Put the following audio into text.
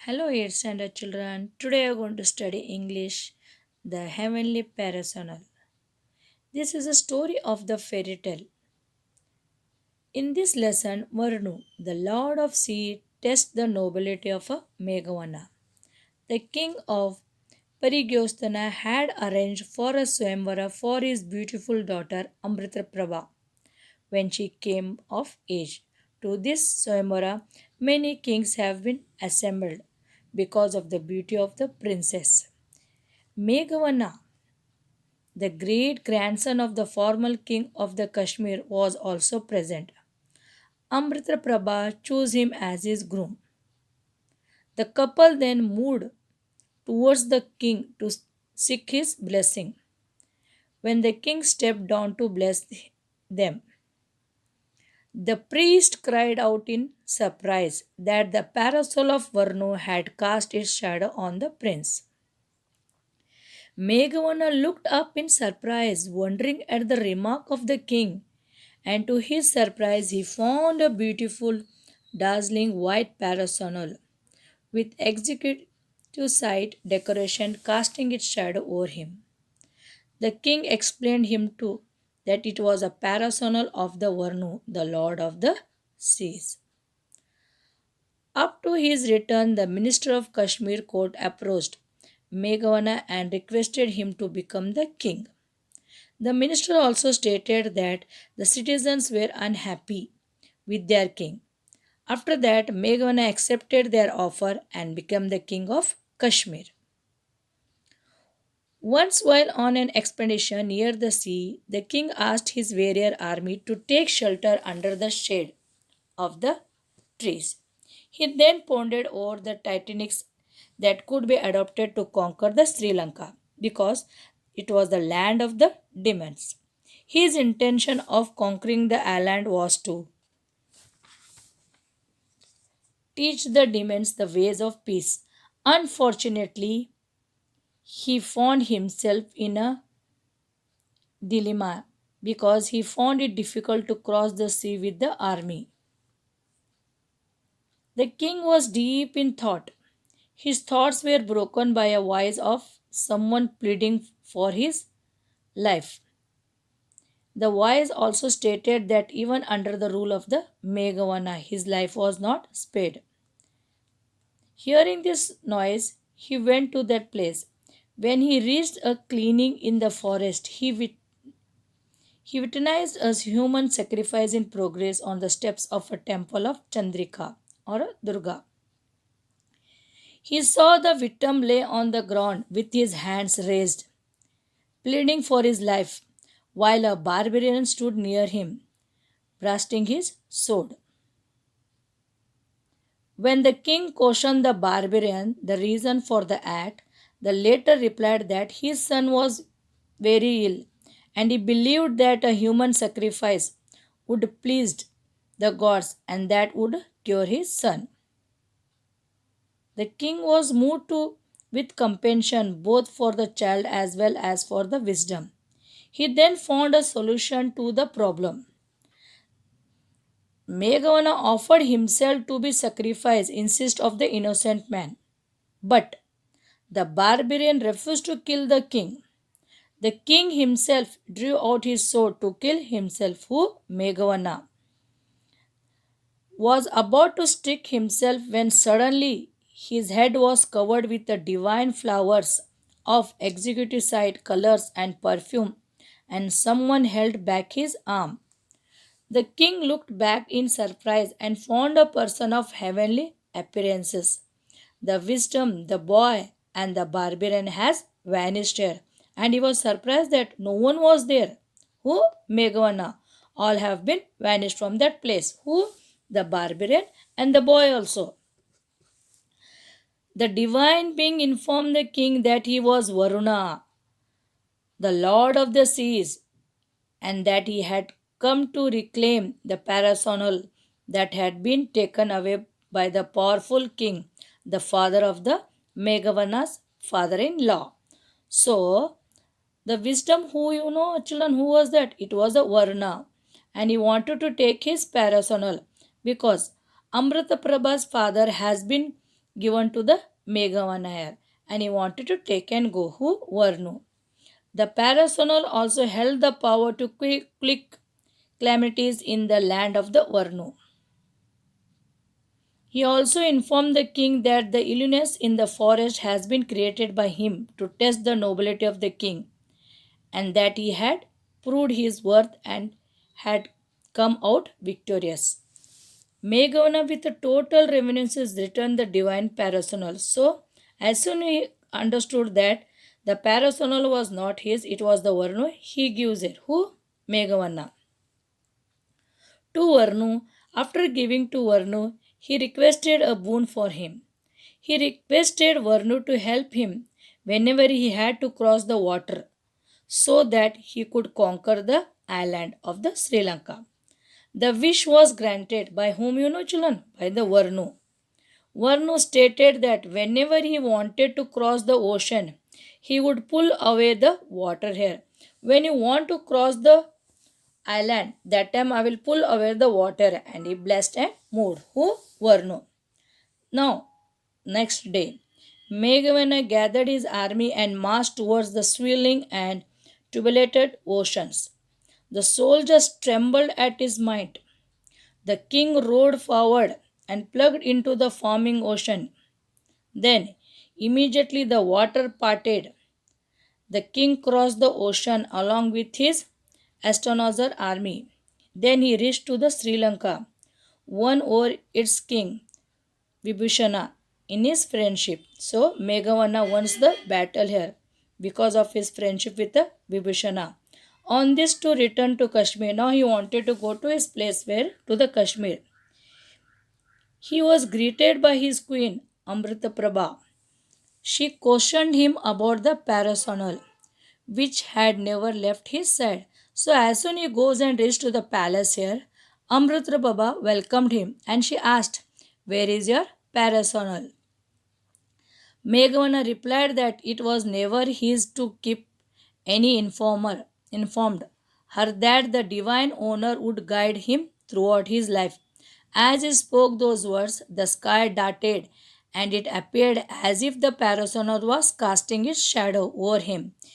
Hello, it's and children. Today we are going to study English, the Heavenly Parasonal. This is a story of the fairy tale. In this lesson, Varnu, the Lord of Sea, tests the nobility of a Meghavana. The king of Parigyosthana had arranged for a Swayamvara for his beautiful daughter Amritaprabha when she came of age. To this Swayamvara, many kings have been assembled because of the beauty of the princess. Meghavana, the great grandson of the former king of the Kashmir, was also present. Amrita Prabha chose him as his groom. The couple then moved towards the king to seek his blessing. When the king stepped down to bless them, the priest cried out in surprise that the parasol of Varnu had cast its shadow on the prince. Meghavana looked up in surprise, wondering at the remark of the king, and to his surprise, he found a beautiful, dazzling white parasol with exquisite decoration casting its shadow over him. The king explained him too that it was a parasol of the Varnu, the lord of the seas. Up to his return, the minister of Kashmir court approached Meghavana and requested him to become the king. The minister also stated that the citizens were unhappy with their king. After that, Meghana accepted their offer and became the king of Kashmir. Once, while on an expedition near the sea, the king asked his warrior army to take shelter under the shade of the trees. He then pondered over the tactics that could be adopted to conquer the Sri Lanka because it was the land of the demons. His intention of conquering the island was to teach the demons the ways of peace. Unfortunately, he found himself in a dilemma because he found it difficult to cross the sea with the army. The king was deep in thought. His thoughts were broken by a voice of someone pleading for his life. The voice also stated that even under the rule of the Meghavana, his life was not spared. Hearing this noise, he went to that place. When he reached a cleaning in the forest, he witnessed a human sacrifice in progress on the steps of a temple of Chandrika or a Durga. He saw the victim lay on the ground with his hands raised, pleading for his life, while a barbarian stood near him, brandishing his sword. When the king questioned the barbarian the reason for the act, the latter replied that his son was very ill and he believed that a human sacrifice would please the gods and that would cure his son. The king was moved with compassion both for the child as well as for the wisdom. He then found a solution to the problem. Meghana offered himself to be sacrificed instead of the innocent man. But the barbarian refused to kill the king. The king himself drew out his sword to kill himself, who Meghana was about to stick himself when suddenly his head was covered with the divine flowers of executive sight, colors, and perfume, and someone held back his arm. The king looked back in surprise and found a person of heavenly appearances. The wisdom, the boy, and the barbarian has vanished here, and he was surprised that no one was there. Who? Meghana. All have been vanished from that place. Who? The barbarian and the boy also. The divine being informed the king that he was Varuna, the lord of the seas, and that he had come to reclaim the parasol that had been taken away by the powerful king, the father of the Meghavana's father-in-law. So, the wisdom who children, who was that? It was a Varna, and he wanted to take his parasol because Amrita Prabha's father has been given to the Meghavana here, and he wanted to take and go. Who? Varnu. The Parasonal also held the power to quick calamities in the land of the Varnu. He also informed the king that the illness in the forest has been created by him to test the nobility of the king, and that he had proved his worth and had come out victorious. Meghavana with a total reverences returned the divine Parasonal. So, as soon he understood that the Parasonal was not his, it was the Varnu, he gives it. Who? Meghavana. To Varnu, after giving to Varnu, he requested a boon for him. He requested Varnu to help him whenever he had to cross the water so that he could conquer the island of the Sri Lanka. The wish was granted by whom, you know, children? By the Varnu. Varnu stated that whenever he wanted to cross the ocean, he would pull away the water here. When you want to cross the island, that time I will pull away the water, and he blessed and moved. Who? Varnu. Now, next day, Meghavana gathered his army and marched towards the swirling and turbulent oceans. The soldiers trembled at his might. The king rode forward and plunged into the foaming ocean. Then, immediately the water parted. The king crossed the ocean along with his astonishing army. Then he reached to the Sri Lanka, won over its king Vibhushana in his friendship. So Meghavana wins the battle here because of his friendship with the Vibhushana. On this to return to Kashmir. Now he wanted to go to his place where? To the Kashmir. He was greeted by his queen Amrita Prabha. She cautioned him about the Parasonal, which had never left his side. So as soon he goes and reaches to the palace here, Amrita Baba welcomed him and she asked, "Where is your Parasonal?" Meghavana replied that it was never his to keep any informed her that the divine owner would guide him throughout his life. As he spoke those words, the sky darted, and it appeared as if the Parasonal was casting its shadow over him.